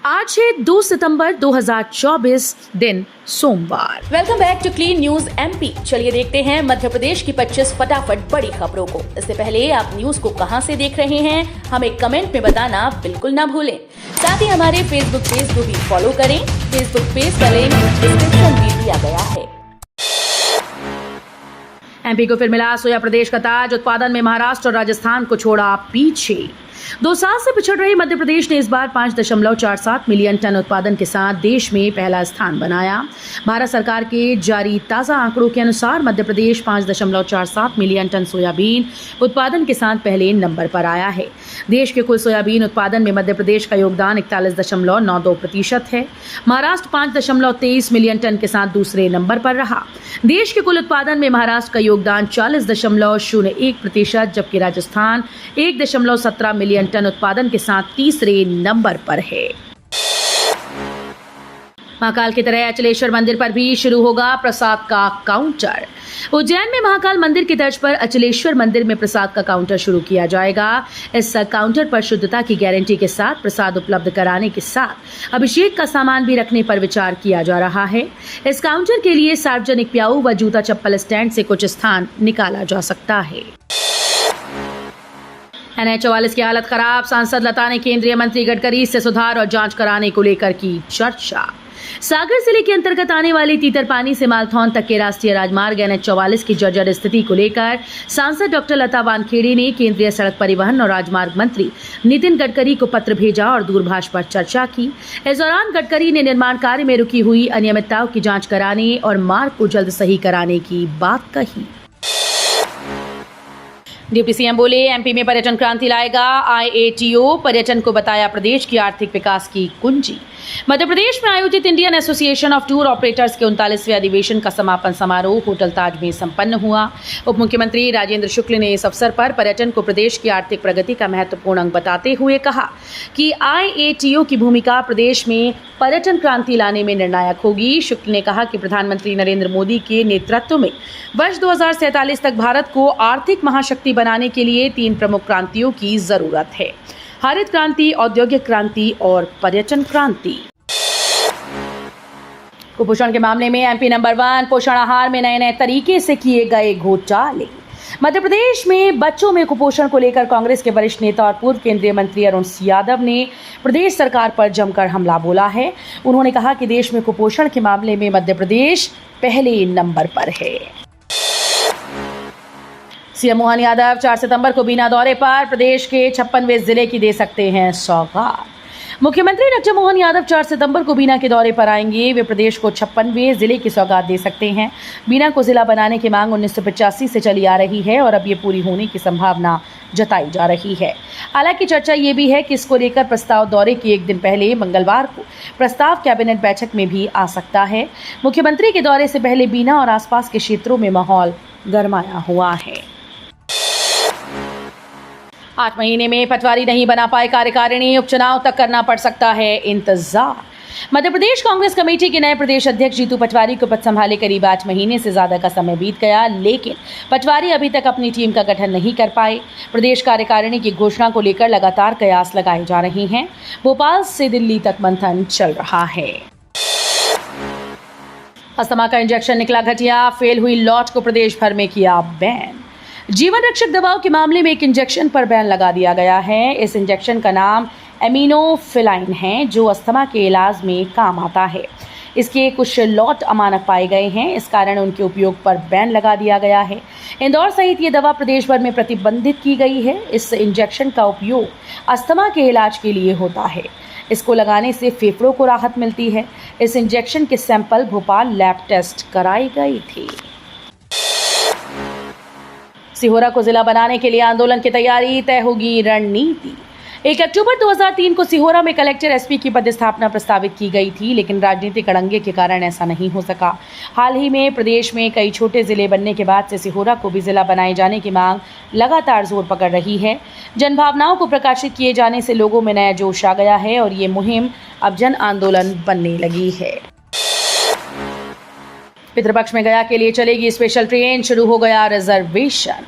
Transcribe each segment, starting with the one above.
आज है 2 सितंबर 2024 दिन सोमवार। Welcome back to clean news MP. चलिए देखते हैं मध्य प्रदेश की 25 फटाफट बड़ी खबरों को। इससे पहले आप न्यूज को कहां से देख रहे हैं हमें कमेंट में बताना बिल्कुल ना भूलें। साथ ही हमारे फेसबुक पेज को भी फॉलो करें। फेसबुक पेज का लिंक डिस्क्रिप्शन में दिया गया है। एमपी को फिर मिला सोया प्रदेश का ताज। उत्पादन में महाराष्ट्र और राजस्थान को छोड़ा पीछे। 2 साल से पिछड़ रही मध्य प्रदेश ने इस बार 5.47 मिलियन टन उत्पादन के साथ देश में पहला स्थान बनाया। भारत सरकार के जारी ताजा आंकड़ों के अनुसार Madhya Pradesh 5.47 million ton soybean उत्पादन के साथ पहले नंबर पर आया है। देश के कुल सोयाबीन उत्पादन में मध्य प्रदेश का योगदान 41.92% है। महाराष्ट्र 5.23 मिलियन टन के साथ दूसरे नंबर पर रहा। देश के कुल उत्पादन में महाराष्ट्र का योगदान 40.01%, जबकि राजस्थान 1.17 मिलियन टन उत्पादन के साथ तीसरे नंबर पर है। महाकाल की तरह अचलेश्वर मंदिर पर भी शुरू होगा प्रसाद का काउंटर। उज्जैन में महाकाल मंदिर की तर्ज पर अचलेश्वर मंदिर में प्रसाद का काउंटर शुरू किया जाएगा। इस काउंटर पर शुद्धता की गारंटी के साथ प्रसाद उपलब्ध कराने के साथ अभिषेक का सामान भी रखने पर विचार किया जा रहा है। इस काउंटर के लिए सार्वजनिक प्याऊ व जूता चप्पल स्टैंड से कुछ स्थान निकाला जा सकता है। NH-44 की हालत खराब। सांसद लता ने केंद्रीय मंत्री गडकरी से सुधार और जांच कराने को लेकर की चर्चा। सागर जिले के अंतर्गत आने वाली तीतरपानी से मालथौन तक के राष्ट्रीय राजमार्ग NH-44 की जर्जर स्थिति को लेकर सांसद डॉक्टर लता वानखेड़े ने केंद्रीय सड़क परिवहन और राजमार्ग मंत्री नितिन गडकरी को पत्र भेजा और दूरभाष पर चर्चा की। इस दौरान गडकरी ने निर्माण कार्य में रुकी हुई अनियमितताओं की जांच कराने और मार्ग को जल्द सही कराने की बात कही। डिप्टी सीएम बोले, एमपी में पर्यटन क्रांति लाएगा। IATO पर्यटन को बताया प्रदेश की आर्थिक विकास की कुंजी। मध्य प्रदेश में आयोजित Indian association of tour operators के 39वें अधिवेशन का समापन समारोह होटल ताज में संपन्न हुआ। उप मुख्यमंत्री राजेंद्र शुक्ल ने इस अवसर पर पर्यटन को प्रदेश की आर्थिक प्रगति का महत्वपूर्ण अंग बताते हुए कहा कि IATO की भूमिका प्रदेश में पर्यटन क्रांति लाने में निर्णायक होगी। शुक्ल ने कहा कि प्रधानमंत्री नरेंद्र मोदी के नेतृत्व में वर्ष 2047 तक भारत को आर्थिक महाशक्ति बनाने के लिए 3 प्रमुख क्रांतियों की जरूरत है: हरित क्रांति, औद्योगिक क्रांति और पर्यटन क्रांति। कुपोषण के मामले में एमपी नंबर 1। पोषण आहार में नए तरीके से किए गए घोटाले। मध्य प्रदेश में बच्चों में कुपोषण को लेकर कांग्रेस के वरिष्ठ नेता और पूर्व केंद्रीय मंत्री अरुण यादव ने प्रदेश सरकार पर जमकर हमला बोला है। उन्होंने कहा कि देश में कुपोषण के मामले में मध्य प्रदेश पहले नंबर पर है। सीएम मोहन यादव 4 सितंबर को बीना दौरे पर। प्रदेश के 56वें जिले की दे सकते हैं सौगात। मुख्यमंत्री डॉक्टर मोहन यादव 4 सितंबर को बीना के दौरे पर आएंगे। वे प्रदेश को 56वें जिले की सौगात दे सकते हैं। बीना को जिला बनाने की मांग 1985 से चली आ रही है और अब ये पूरी होने की संभावना जताई जा रही है। हालांकि चर्चा ये भी है कि इसको लेकर प्रस्ताव दौरे के एक दिन पहले मंगलवार को प्रस्ताव कैबिनेट बैठक में भी आ सकता है। मुख्यमंत्री के दौरे से पहले बीना और आसपास के क्षेत्रों में माहौल गरमाया हुआ है। 8 महीने में पटवारी नहीं बना पाए कार्यकारिणी। उपचुनाव तक करना पड़ सकता है इंतजार। मध्य प्रदेश कांग्रेस कमेटी के नए प्रदेश अध्यक्ष जीतू पटवारी को पद संभाले करीब 8 महीने से ज्यादा का समय बीत गया, लेकिन पटवारी अभी तक अपनी टीम का गठन नहीं कर पाए। प्रदेश कार्यकारिणी की घोषणा को लेकर लगातार कयास लगाए जा रहे हैं। भोपाल से दिल्ली तक मंथन चल रहा है। अस्थमा का इंजेक्शन निकला घटिया। फेल हुई लॉट को प्रदेश भर में किया बैन। जीवन रक्षक दवाओं के मामले में एक इंजेक्शन पर बैन लगा दिया गया है। इस इंजेक्शन का नाम एमिनोफिलाइन है, जो अस्थमा के इलाज में काम आता है। इसके कुछ लॉट अमानक पाए गए हैं, इस कारण उनके उपयोग पर बैन लगा दिया गया है। इंदौर सहित ये दवा प्रदेश भर में प्रतिबंधित की गई है। इस इंजेक्शन का उपयोग अस्थमा के इलाज के लिए होता है। इसको लगाने से फेफड़ों को राहत मिलती है। इस इंजेक्शन के सैंपल भोपाल लैब टेस्ट कराई गई थी। सिहोरा को जिला बनाने के लिए आंदोलन की तैयारी, तय होगी रणनीति। 1 अक्टूबर 2003 को सिहोरा में कलेक्टर एसपी की पदस्थापना प्रस्तावित की गई थी, लेकिन राजनीतिक अड़ंगे के कारण ऐसा नहीं हो सका। हाल ही में प्रदेश में कई छोटे जिले बनने के बाद से सिहोरा को भी जिला बनाए जाने की मांग लगातार जोर पकड़ रही है। जनभावनाओं को प्रकाशित किए जाने से लोगों में नया जोश आ गया है और ये मुहिम अब जन आंदोलन बनने लगी है। पितृपक्ष में गया के लिए चलेगी स्पेशल ट्रेन। शुरू हो गया रिजर्वेशन।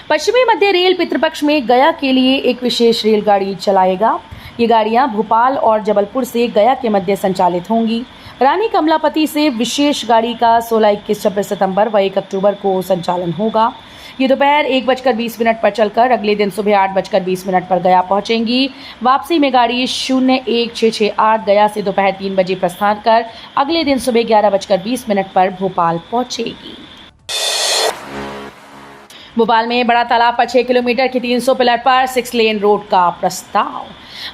पश्चिमी मध्य रेल पितृपक्ष में गया के लिए एक विशेष रेलगाड़ी चलाएगा। ये गाड़ियां भोपाल और जबलपुर से गया के मध्य संचालित होंगी। रानी कमलापति से विशेष गाड़ी का 16, 21, 26 सितंबर व 1 अक्टूबर को संचालन होगा। ये दोपहर 1:20 पर चलकर अगले दिन सुबह 8:20 पर गया पहुंचेंगी। वापसी में गाड़ी 01-668 गया से दोपहर 3 बजे प्रस्थान कर अगले दिन सुबह 11:20 पर भोपाल पहुंचेगी। भोपाल में बड़ा तालाब पर 6 किलोमीटर की 300 पिलर पर 6 लेन रोड का प्रस्ताव।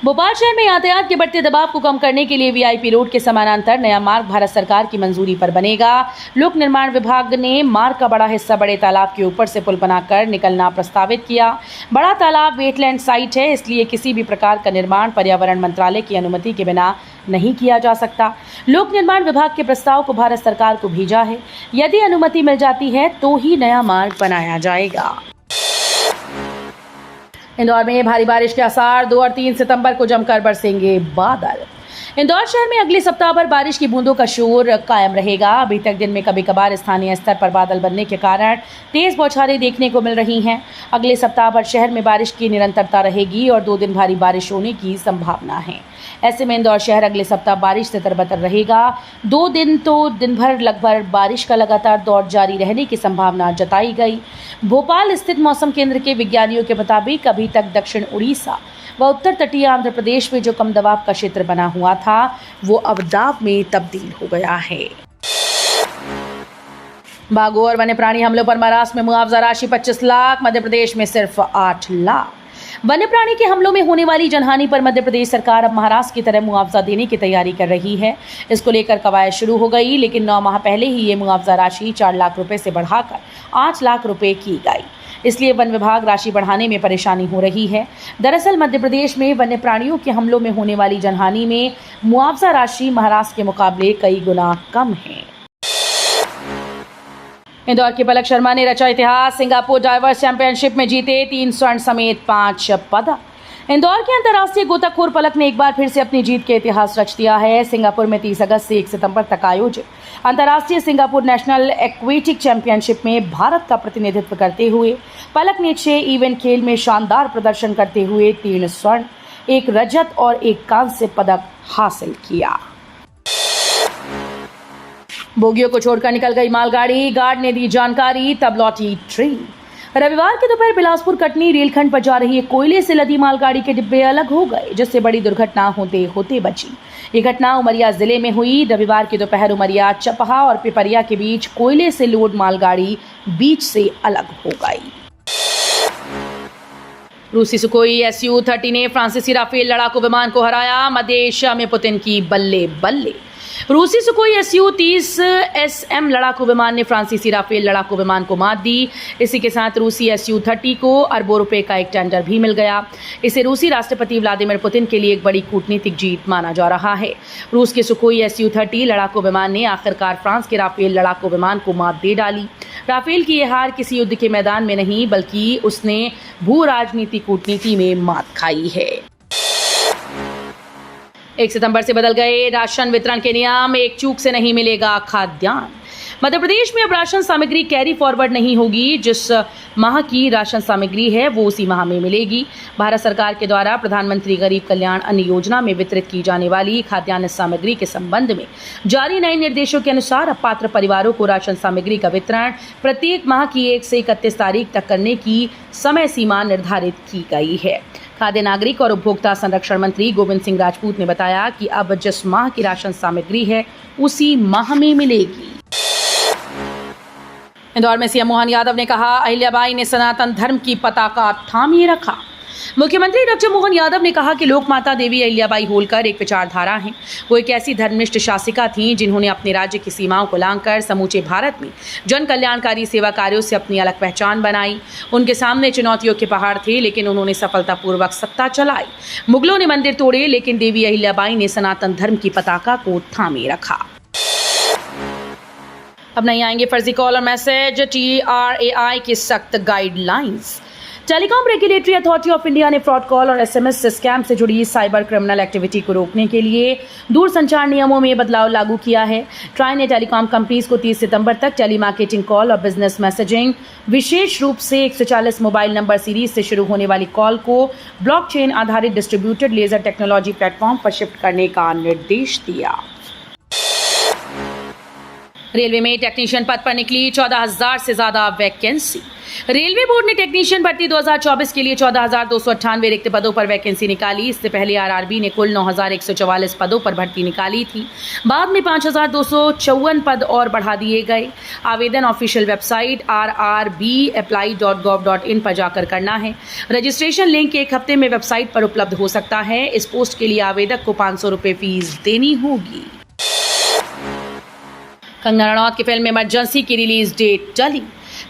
भोपाल शहर में यातायात के बढ़ते दबाव को कम करने के लिए वीआईपी रोड के समानांतर नया मार्ग भारत सरकार की मंजूरी पर बनेगा। लोक निर्माण विभाग ने मार्ग का बड़ा हिस्सा बड़े तालाब के ऊपर से पुल बनाकर निकलना प्रस्तावित किया। बड़ा तालाब वेटलैंड साइट है, इसलिए किसी भी प्रकार का निर्माण पर्यावरण मंत्रालय की अनुमति के बिना नहीं किया जा सकता। लोक निर्माण विभाग के प्रस्ताव को भारत सरकार को भेजा है। यदि अनुमति मिल जाती है तो ही नया मार्ग बनाया जाएगा। इंदौर में भारी बारिश के आसार, 2 और 3 सितंबर को जमकर बरसेंगे बादल। इंदौर शहर में अगले सप्ताह भर बारिश की बूंदों का शोर कायम रहेगा। अभी तक दिन में कभी कभार स्थानीय स्तर पर बादल बनने के कारण तेज बौछारें देखने को मिल रही हैं। अगले सप्ताह भर शहर में बारिश की निरंतरता रहेगी और 2 दिन भारी बारिश होने की संभावना है। ऐसे में इंदौर शहर अगले सप्ताह बारिश से तरबतर रहेगा। 2 दिन तो दिन भर लगभग बारिश का लगातार दौर जारी रहने की संभावना जताई गई। भोपाल स्थित मौसम केंद्र के विज्ञानियों के मुताबिक अभी तक दक्षिण उड़ीसा व उत्तर तटीय आंध्र प्रदेश में जो कम दबाव का क्षेत्र बना हुआ था वो अब दाब में तब्दील हो गया है। बाघों और वन्य प्राणी हमलों पर महाराष्ट्र में मुआवजा राशि 25 लाख, मध्य प्रदेश में सिर्फ 8 लाख। वन्य प्राणी के हमलों में होने वाली जनहानि पर मध्य प्रदेश सरकार अब महाराष्ट्र की तरह मुआवजा देने की तैयारी कर रही है। इसको लेकर कवायद शुरू हो गई, लेकिन 9 माह पहले ही ये मुआवजा राशि 4 लाख रुपए से बढ़ाकर 8 लाख रुपए की गई। इसलिए वन विभाग राशि बढ़ाने में परेशानी हो रही है। दरअसल मध्य प्रदेश में वन्य प्राणियों के हमलों में होने वाली जनहानि में मुआवजा राशि महाराष्ट्र के मुकाबले कई गुना कम है। इंदौर की पलक शर्मा ने रचा इतिहास, सिंगापुर डाइवर्स चैंपियनशिप में जीते 3 स्वर्ण समेत 5 पदक। इंदौर के अंतर्राष्ट्रीय गोताखोर पलक ने एक बार फिर से अपनी जीत के इतिहास रच दिया है। सिंगापुर में 30 अगस्त से 1 सितंबर तक आयोजित अंतर्राष्ट्रीय सिंगापुर नेशनल एक्वेटिक चैंपियनशिप में भारत का प्रतिनिधित्व करते हुए पलक ने 6 इवेंट खेल में शानदार प्रदर्शन करते हुए 3 स्वर्ण, 1 रजत और 1 कांस्य पदक हासिल किया। बोगियों को छोड़कर निकल गई मालगाड़ी, गार्ड ने दी जानकारी, तब लौटी ट्रेन। रविवार की दोपहर बिलासपुर कटनी रेलखंड पर जा रही एक कोयले से लदी मालगाड़ी के डिब्बे अलग हो गए, जिससे बड़ी दुर्घटना होते होते बची। ये घटना उमरिया जिले में हुई। रविवार की दोपहर उमरिया, चपहा और पिपरिया के बीच कोयले से लोड मालगाड़ी बीच से अलग हो गई। रूसी सुकोई Su-30 ने फ्रांसीसी राफेल लड़ाकू विमान को हराया। मध्य एशिया में पुतिन की बल्ले बल्ले। रूसी सुकोई Su-30 SM लड़ाकू विमान ने फ्रांसीसी राफेल लड़ाकू विमान को मात दी। इसी के साथ रूसी Su-30 को अरबों रुपए का एक टेंडर भी मिल गया। इसे रूसी राष्ट्रपति व्लादिमीर पुतिन के लिए एक बड़ी कूटनीतिक जीत माना जा रहा है। रूस के सुकोई Su-30 लड़ाकू विमान ने आखिरकार फ्रांस के राफेल लड़ाकू विमान को मात दे डाली। राफेल की यह हार किसी युद्ध के मैदान में नहीं, बल्कि उसने भू राजनीति कूटनीति में मात खाई है। 1 सितंबर से बदल गए राशन वितरण के नियम, एक चूक से नहीं मिलेगा खाद्यान्न। मध्य प्रदेश में अब राशन सामग्री कैरी फॉरवर्ड नहीं होगी। जिस माह की राशन सामग्री है वो उसी माह में मिलेगी। भारत सरकार के द्वारा प्रधानमंत्री गरीब कल्याण अन्न योजना में वितरित की जाने वाली खाद्यान्न सामग्री के संबंध में जारी नए निर्देशों के अनुसार अब पात्र परिवारों को राशन सामग्री का वितरण प्रत्येक माह की 1 से 31 तारीख तक करने की समय सीमा निर्धारित की गई है। खाद्य नागरिक और उपभोक्ता संरक्षण मंत्री गोविंद सिंह राजपूत ने बताया कि अब जिस माह की राशन सामग्री है उसी माह में मिलेगी। इंदौर में सीएम मोहन यादव ने कहा, अहिल्याबाई ने सनातन धर्म की पताका थामे रखा। मुख्यमंत्री डॉक्टर मोहन यादव ने कहा कि लोक माता देवी अहिल्याबाई होलकर एक विचारधारा हैं। वो एक ऐसी धर्मनिष्ठ शासिका थीं जिन्होंने अपने राज्य की सीमाओं को लांघकर समूचे भारत में जन कल्याणकारी सेवा कार्यों से अपनी अलग पहचान बनाई। उनके सामने चुनौतियों के पहाड़ थे, लेकिन उन्होंने सफलतापूर्वक सत्ता चलाई। मुगलों ने मंदिर तोड़े, लेकिन देवी अहिल्याबाई ने सनातन धर्म की पताका को थामे रखा। अब नहीं आएंगे फर्जी कॉल और मैसेज, TRAI की सख्त guidelines. Telecom regulatory authority of India ने फ्रॉड कॉल और एसएमएस स्कैम से जुड़ी साइबर क्रिमिनल एक्टिविटी को रोकने के लिए दूरसंचार नियमों में बदलाव लागू किया है। ट्राई ने टेलीकॉम कंपनीज को 30 सितंबर तक टेलीमार्केटिंग कॉल और बिजनेस मैसेजिंग, विशेष रूप से 140 मोबाइल नंबर सीरीज से शुरू होने वाली कॉल को ब्लॉकचेन आधारित डिस्ट्रीब्यूटेड लेजर टेक्नोलॉजी प्लेटफॉर्म पर शिफ्ट करने का निर्देश दिया। रेलवे में टेक्नीशियन पद पर निकली 14,000 से ज्यादा वैकेंसी। रेलवे बोर्ड ने टेक्नीशियन भर्ती 2024 के लिए 14,298 रिक्त पदों पर वैकेंसी निकाली। इससे पहले आरआरबी ने कुल 9,144 पदों पर भर्ती निकाली थी। बाद में 5,254 पद और बढ़ा दिए गए। आवेदन ऑफिशियल वेबसाइट rrbapply.gov.in पर जाकर करना है। रजिस्ट्रेशन लिंक एक हफ्ते में वेबसाइट पर उपलब्ध हो सकता है। इस पोस्ट के लिए आवेदक को 500 रुपये फीस देनी होगी। कंगना रनौत की फिल्म इमरजेंसी की रिलीज डेट टली।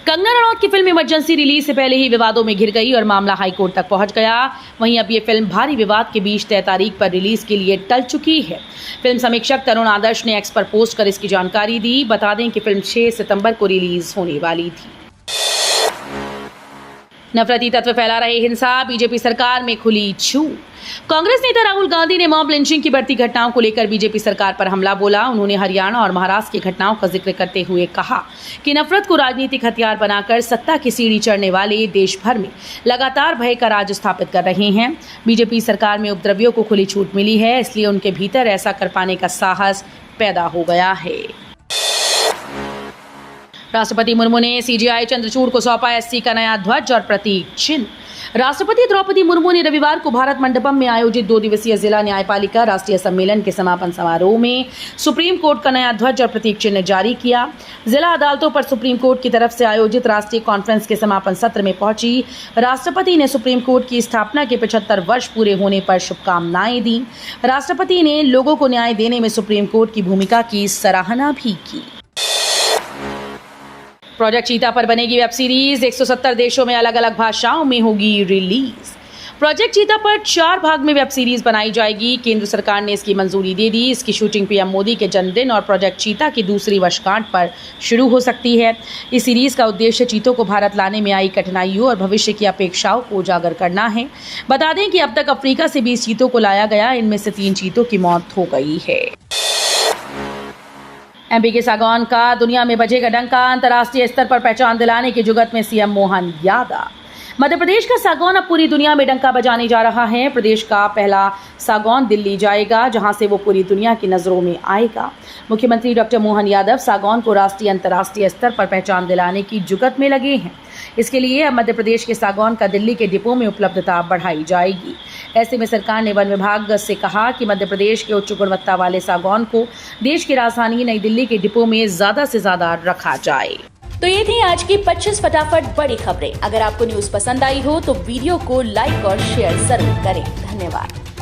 कंगना रनौत की फिल्म इमरजेंसी रिलीज से पहले ही विवादों में घिर गई और मामला हाईकोर्ट तक पहुंच गया। वहीं अब ये फिल्म भारी विवाद के बीच तय तारीख पर रिलीज के लिए टल चुकी है। फिल्म समीक्षक तरुण आदर्श ने एक्स पर पोस्ट कर इसकी जानकारी दी। बता दें कि फिल्म 6 सितंबर को रिलीज होने वाली थी। नफरती तत्व फैला रहे हिंसा, बीजेपी सरकार में खुली छूट। कांग्रेस नेता राहुल गांधी ने मॉब लिंचिंग की बढ़ती घटनाओं को लेकर बीजेपी सरकार पर हमला बोला। उन्होंने हरियाणा और महाराष्ट्र की घटनाओं का जिक्र करते हुए कहा कि नफरत को राजनीतिक हथियार बनाकर सत्ता की सीढ़ी चढ़ने वाले देश भर में लगातार भय का राज स्थापित कर रहे हैं। बीजेपी सरकार में उपद्रवियों को खुली छूट मिली है, इसलिए उनके भीतर ऐसा कर पाने का साहस पैदा हो गया है। राष्ट्रपति मुर्मू ने सीजीआई चंद्रचूड़ को सौंपा एससी का नया ध्वज और प्रतीक चिन्ह। राष्ट्रपति द्रौपदी मुर्मू ने रविवार को भारत मंडपम में आयोजित 2 दिवसीय जिला न्यायपालिका राष्ट्रीय सम्मेलन के समापन समारोह में सुप्रीम कोर्ट का नया ध्वज और प्रतीक चिन्ह जारी किया। जिला अदालतों पर सुप्रीम कोर्ट की तरफ से आयोजित राष्ट्रीय कॉन्फ्रेंस के समापन सत्र में पहुंची राष्ट्रपति ने सुप्रीम कोर्ट की स्थापना के 75 वर्ष पूरे होने पर शुभकामनाएं दी। राष्ट्रपति ने लोगों को न्याय देने में सुप्रीम कोर्ट की भूमिका की सराहना भी की। प्रोजेक्ट चीता पर बनेगी वेब सीरीज, 170 देशों में अलग अलग भाषाओं में होगी रिलीज। प्रोजेक्ट चीता पर 4 भाग में वेब सीरीज बनाई जाएगी। केंद्र सरकार ने इसकी मंजूरी दे दी। इसकी शूटिंग पीएम मोदी के जन्मदिन और प्रोजेक्ट चीता की दूसरी वर्षगांठ पर शुरू हो सकती है। इस सीरीज का उद्देश्य चीतों को भारत लाने में आई कठिनाइयों और भविष्य की अपेक्षाओं को उजागर करना है। बता दें कि अब तक अफ्रीका से 20 चीतों को लाया गया। इनमें से 3 चीतों की मौत हो गई है। एमपी के सागौन का दुनिया में बजेगा डंका, अंतर्राष्ट्रीय स्तर पर पहचान दिलाने की जुगत में सीएम मोहन यादव। मध्य प्रदेश का सागौन अब पूरी दुनिया में डंका बजाने जा रहा है। प्रदेश का पहला सागौन दिल्ली जाएगा, जहां से वो पूरी दुनिया की नजरों में आएगा। मुख्यमंत्री डॉक्टर मोहन यादव सागौन को राष्ट्रीय अंतर्राष्ट्रीय स्तर पर पहचान दिलाने की जुगत में लगे हैं। इसके लिए अब मध्य प्रदेश के सागौन का दिल्ली के डिपो में उपलब्धता बढ़ाई जाएगी। ऐसे में सरकार ने वन विभाग से कहा कि मध्य प्रदेश के उच्च गुणवत्ता वाले सागौन को देश की राजधानी नई दिल्ली के डिपो में ज्यादा से ज्यादा रखा जाए। तो ये थी आज की 25 फटाफट बड़ी खबरें। अगर आपको न्यूज पसंद आई हो तो वीडियो को लाइक और शेयर जरूर करें। धन्यवाद।